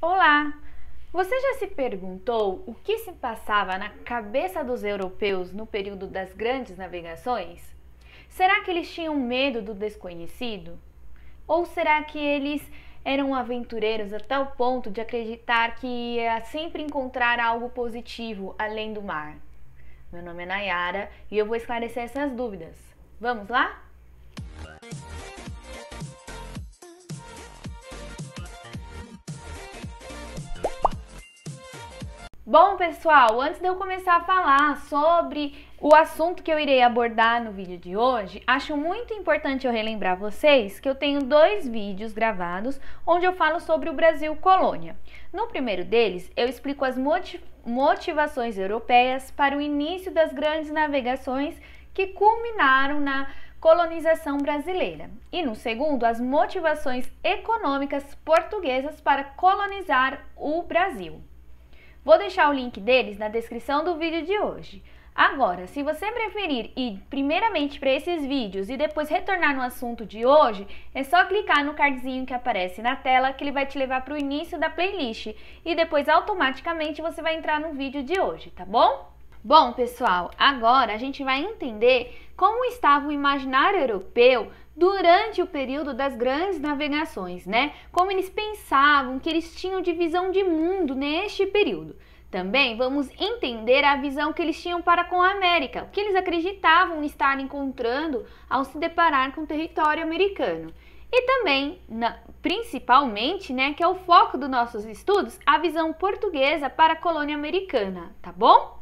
Olá! Você já se perguntou o que se passava na cabeça dos europeus no período das grandes navegações? Será que eles tinham medo do desconhecido? Ou será que eles eram aventureiros a tal ponto de acreditar que ia sempre encontrar algo positivo além do mar? Meu nome é Nayara e eu vou esclarecer essas dúvidas. Vamos lá? Bom, pessoal, antes de eu começar a falar sobre o assunto que eu irei abordar no vídeo de hoje, acho muito importante eu relembrar vocês que eu tenho dois vídeos gravados onde eu falo sobre o Brasil colônia. No primeiro deles, eu explico as motivações europeias para o início das grandes navegações que culminaram na colonização brasileira. E no segundo, as motivações econômicas portuguesas para colonizar o Brasil. Vou deixar o link deles na descrição do vídeo de hoje. Agora, se você preferir ir primeiramente para esses vídeos e depois retornar no assunto de hoje, é só clicar no cardzinho que aparece na tela que ele vai te levar para o início da playlist e depois automaticamente você vai entrar no vídeo de hoje, tá bom? Bom, pessoal, agora a gente vai entender como estava o imaginário europeu durante o período das grandes navegações, né? Como eles pensavam, que eles tinham de visão de mundo neste período. Também vamos entender a visão que eles tinham para com a América, o que eles acreditavam estar encontrando ao se deparar com o território americano. E também, principalmente, né, que é o foco dos nossos estudos, a visão portuguesa para a colônia americana, tá bom?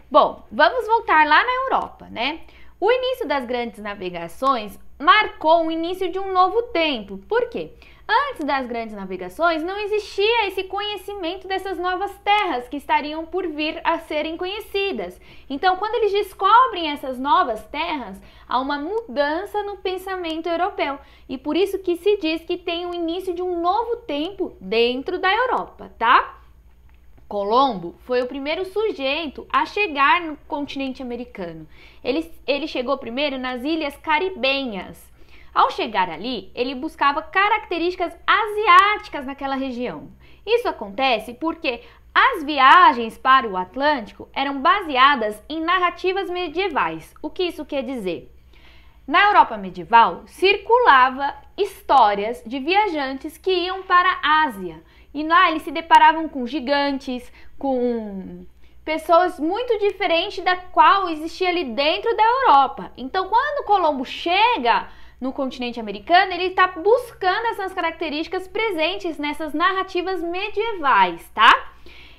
Bom, vamos voltar lá na Europa, né? O início das grandes navegações marcou o início de um novo tempo. Por quê? Antes das grandes navegações não existia esse conhecimento dessas novas terras que estariam por vir a serem conhecidas. Então, quando eles descobrem essas novas terras, há uma mudança no pensamento europeu. E por isso que se diz que tem o início de um novo tempo dentro da Europa, tá? Colombo foi o primeiro sujeito a chegar no continente americano. Ele chegou primeiro nas ilhas caribenhas. Ao chegar ali, ele buscava características asiáticas naquela região. Isso acontece porque as viagens para o Atlântico eram baseadas em narrativas medievais. O que isso quer dizer? Na Europa medieval, circulava histórias de viajantes que iam para a Ásia. E lá eles se deparavam com gigantes, com pessoas muito diferentes da qual existia ali dentro da Europa. Então, quando Colombo chega no continente americano, ele está buscando essas características presentes nessas narrativas medievais, tá?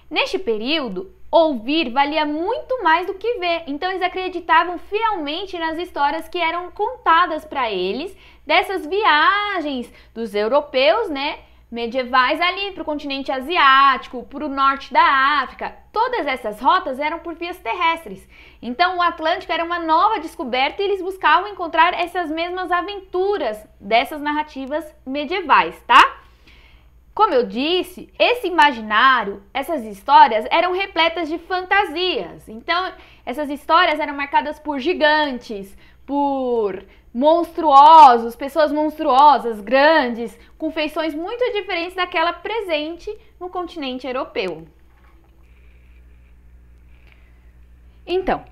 Neste período, ouvir valia muito mais do que ver. Então, eles acreditavam fielmente nas histórias que eram contadas para eles dessas viagens dos europeus, né? Medievais ali para o continente asiático, para o norte da África. Todas essas rotas eram por vias terrestres. Então o Atlântico era uma nova descoberta e eles buscavam encontrar essas mesmas aventuras dessas narrativas medievais, tá? Como eu disse, esse imaginário, essas histórias eram repletas de fantasias. Então essas histórias eram marcadas por gigantes, por monstruosos, pessoas monstruosas, grandes, com feições muito diferentes daquela presente no continente europeu. Então,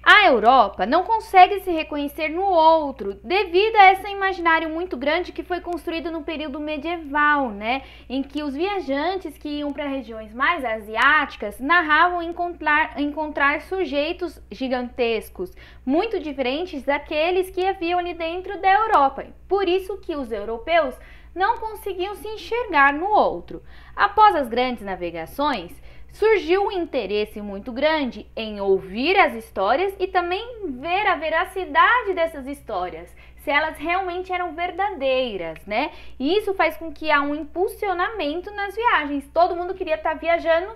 a Europa não consegue se reconhecer no outro devido a esse imaginário muito grande que foi construído no período medieval, né? Em que os viajantes que iam para regiões mais asiáticas narravam encontrar sujeitos gigantescos, muito diferentes daqueles que haviam ali dentro da Europa. Por isso que os europeus não conseguiam se enxergar no outro. Após as grandes navegações, surgiu um interesse muito grande em ouvir as histórias e também ver a veracidade dessas histórias, se elas realmente eram verdadeiras, né? E isso faz com que há um impulsionamento nas viagens. Todo mundo queria estar viajando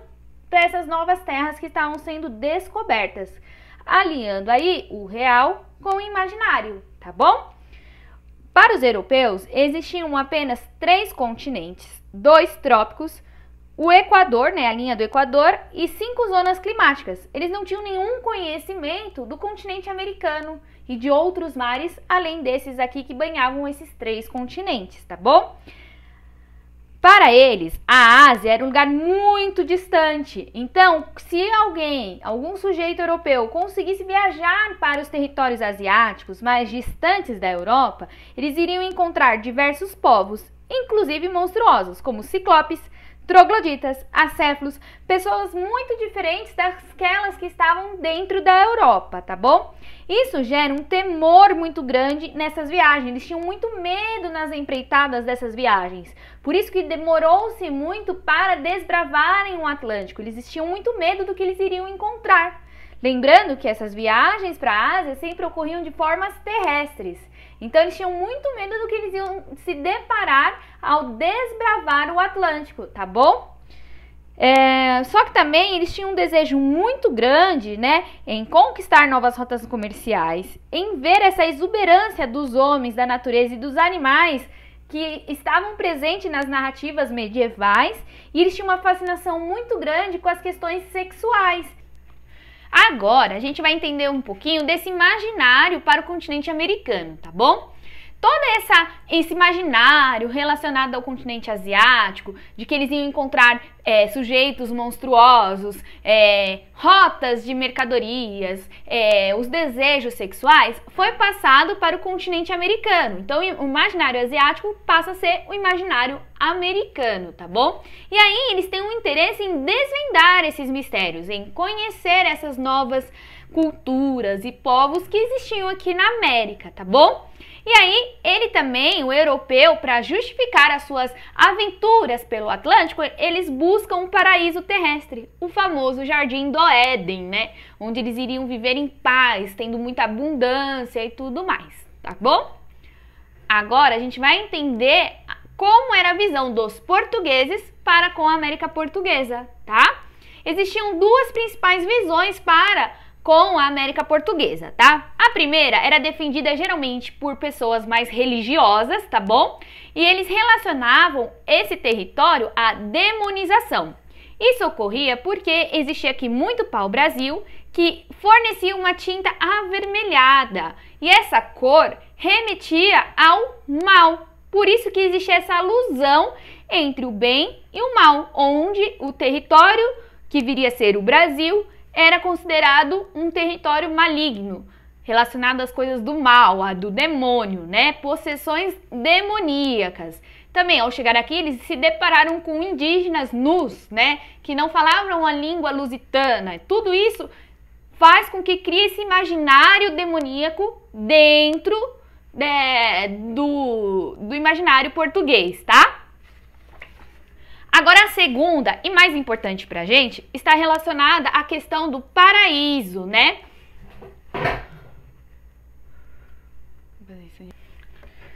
para essas novas terras que estavam sendo descobertas, alinhando aí o real com o imaginário, tá bom? Para os europeus, existiam apenas 3 continentes, 2 trópicos, o Equador, né, a linha do Equador, e 5 zonas climáticas. Eles não tinham nenhum conhecimento do continente americano e de outros mares, além desses aqui que banhavam esses 3 continentes, tá bom? Para eles, a Ásia era um lugar muito distante. Então, se algum sujeito europeu conseguisse viajar para os territórios asiáticos mais distantes da Europa, eles iriam encontrar diversos povos, inclusive monstruosos, como ciclopes, trogloditas, acéfalos, pessoas muito diferentes daquelas que estavam dentro da Europa, tá bom? Isso gera um temor muito grande nessas viagens, eles tinham muito medo nas empreitadas dessas viagens, por isso que demorou-se muito para desbravarem o Atlântico, eles tinham muito medo do que eles iriam encontrar. Lembrando que essas viagens para a Ásia sempre ocorriam de formas terrestres, então eles tinham muito medo do que eles iam se deparar ao desbravar o Atlântico, tá bom? Só que também eles tinham um desejo muito grande, né, em conquistar novas rotas comerciais, em ver essa exuberância dos homens, da natureza e dos animais que estavam presentes nas narrativas medievais, e eles tinham uma fascinação muito grande com as questões sexuais. Agora, a gente vai entender um pouquinho desse imaginário para o continente americano, tá bom? Todo esse imaginário relacionado ao continente asiático, de que eles iam encontrar sujeitos monstruosos, rotas de mercadorias, os desejos sexuais, foi passado para o continente americano. Então, o imaginário asiático passa a ser o imaginário americano, tá bom? E aí, eles têm um interesse em desvendar esses mistérios, em conhecer essas novas culturas e povos que existiam aqui na América, tá bom? E aí, ele também, o europeu, para justificar as suas aventuras pelo Atlântico, eles buscam um paraíso terrestre, o famoso Jardim do Éden, né? Onde eles iriam viver em paz, tendo muita abundância e tudo mais, tá bom? Agora, a gente vai entender como era a visão dos portugueses para com a América Portuguesa, tá? Existiam duas principais visões com a América Portuguesa, tá? A primeira era defendida geralmente por pessoas mais religiosas, tá bom? E eles relacionavam esse território à demonização. Isso ocorria porque existia aqui muito pau-brasil que fornecia uma tinta avermelhada e essa cor remetia ao mal. Por isso que existe essa alusão entre o bem e o mal, onde o território que viria a ser o Brasil era considerado um território maligno, relacionado às coisas do mal, do demônio, né? Possessões demoníacas. Também, ao chegar aqui, eles se depararam com indígenas nus, né? Que não falavam a língua lusitana. Tudo isso faz com que crie esse imaginário demoníaco dentro do imaginário português, tá? Agora, a segunda e mais importante pra gente está relacionada à questão do paraíso, né?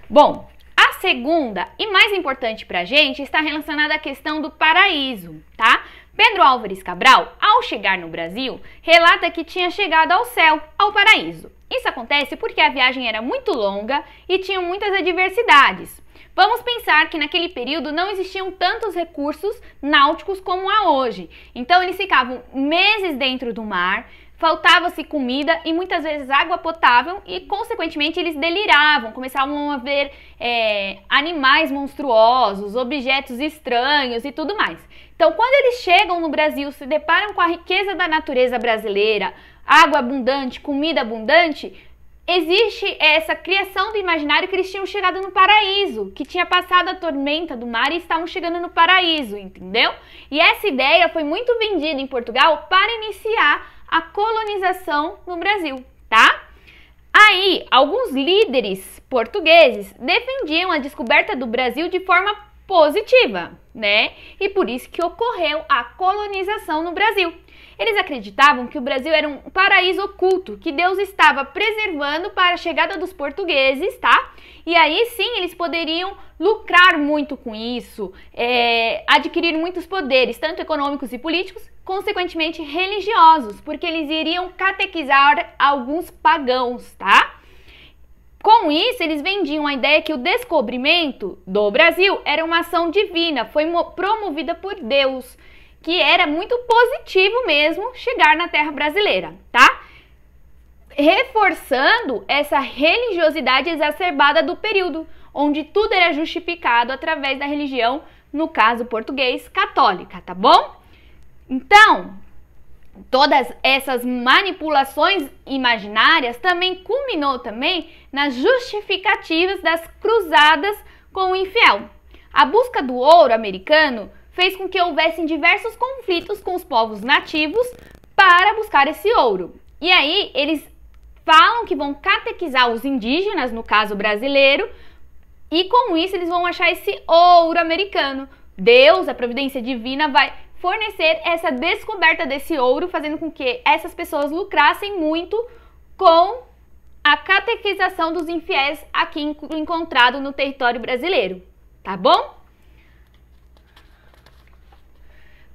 Bom, a segunda e mais importante pra gente está relacionada à questão do paraíso, tá? Pedro Álvares Cabral, ao chegar no Brasil, relata que tinha chegado ao céu, ao paraíso. Isso acontece porque a viagem era muito longa e tinha muitas adversidades. Vamos pensar que naquele período não existiam tantos recursos náuticos como há hoje. Então eles ficavam meses dentro do mar, faltava-se comida e muitas vezes água potável e, consequentemente, eles deliravam, começavam a ver animais monstruosos, objetos estranhos e tudo mais. Então, quando eles chegam no Brasil, se deparam com a riqueza da natureza brasileira, água abundante, comida abundante, existe essa criação do imaginário que eles tinham chegado no paraíso, que tinha passado a tormenta do mar e estavam chegando no paraíso, entendeu? E essa ideia foi muito vendida em Portugal para iniciar a colonização no Brasil, tá? Aí, alguns líderes portugueses defendiam a descoberta do Brasil de forma positiva, né? E por isso que ocorreu a colonização no Brasil. Eles acreditavam que o Brasil era um paraíso oculto, que Deus estava preservando para a chegada dos portugueses, tá? E aí sim eles poderiam lucrar muito com isso, adquirir muitos poderes, tanto econômicos e políticos, consequentemente religiosos, porque eles iriam catequizar alguns pagãos, tá? Com isso, eles vendiam a ideia que o descobrimento do Brasil era uma ação divina, foi promovida por Deus, que era muito positivo mesmo chegar na terra brasileira, tá? Reforçando essa religiosidade exacerbada do período, onde tudo era justificado através da religião no caso português, católica, tá bom? Então, todas essas manipulações imaginárias também culminou também nas justificativas das cruzadas com o infiel. A busca do ouro americano fez com que houvessem diversos conflitos com os povos nativos para buscar esse ouro. E aí eles falam que vão catequizar os indígenas, no caso brasileiro, e com isso eles vão achar esse ouro americano. Deus, a providência divina, vai fornecer essa descoberta desse ouro, fazendo com que essas pessoas lucrassem muito com a catequização dos infiéis aqui encontrado no território brasileiro, tá bom?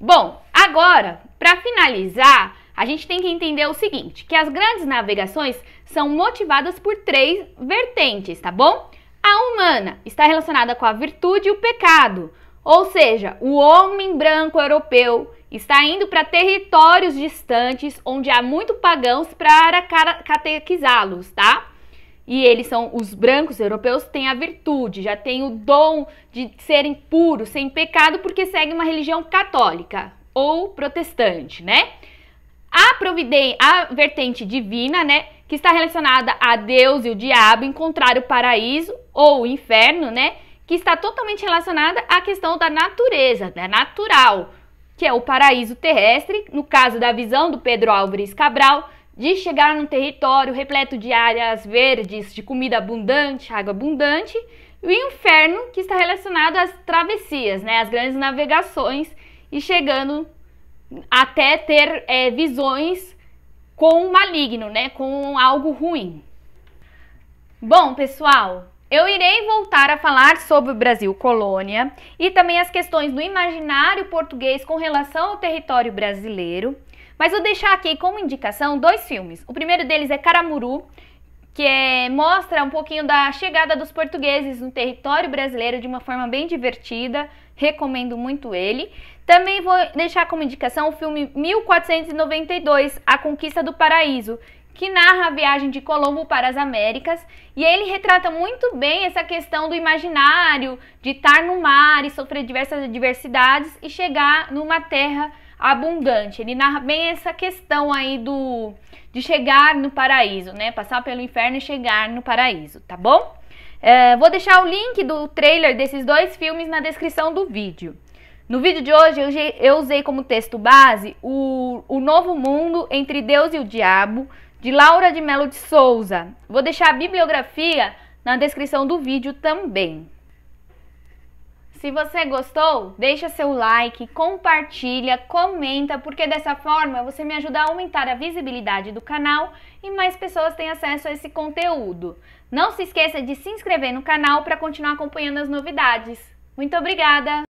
Bom, agora, para finalizar, a gente tem que entender o seguinte, que as grandes navegações são motivadas por 3 vertentes, tá bom? A humana está relacionada com a virtude e o pecado, ou seja, o homem branco europeu está indo para territórios distantes onde há muito pagãos para catequizá-los, tá? E eles são, os brancos europeus têm a virtude, já têm o dom de serem puros, sem pecado, porque seguem uma religião católica ou protestante, né? A vertente divina, né, que está relacionada a Deus e o diabo, encontrar o paraíso ou o inferno, né, que está totalmente relacionada à questão da natureza, da natural, que é o paraíso terrestre, no caso da visão do Pedro Álvares Cabral, de chegar num território repleto de áreas verdes, de comida abundante, água abundante, e o inferno, que está relacionado às travessias, né, às grandes navegações, e chegando até ter visões com o maligno, né, com algo ruim. Bom, pessoal, eu irei voltar a falar sobre o Brasil colônia e também as questões do imaginário português com relação ao território brasileiro, mas vou deixar aqui como indicação 2 filmes. O primeiro deles é Caramuru, que mostra um pouquinho da chegada dos portugueses no território brasileiro de uma forma bem divertida, recomendo muito ele. Também vou deixar como indicação o filme 1492, A Conquista do Paraíso, que narra a viagem de Colombo para as Américas, e ele retrata muito bem essa questão do imaginário, de estar no mar e sofrer diversas adversidades e chegar numa terra abundante. Ele narra bem essa questão aí de chegar no paraíso, né? Passar pelo inferno e chegar no paraíso, tá bom? Vou deixar o link do trailer desses 2 filmes na descrição do vídeo. No vídeo de hoje eu usei como texto base o Novo Mundo entre Deus e o Diabo, de Laura de Melo de Souza. Vou deixar a bibliografia na descrição do vídeo também. Se você gostou, deixa seu like, compartilha, comenta, porque dessa forma você me ajuda a aumentar a visibilidade do canal e mais pessoas têm acesso a esse conteúdo. Não se esqueça de se inscrever no canal para continuar acompanhando as novidades. Muito obrigada!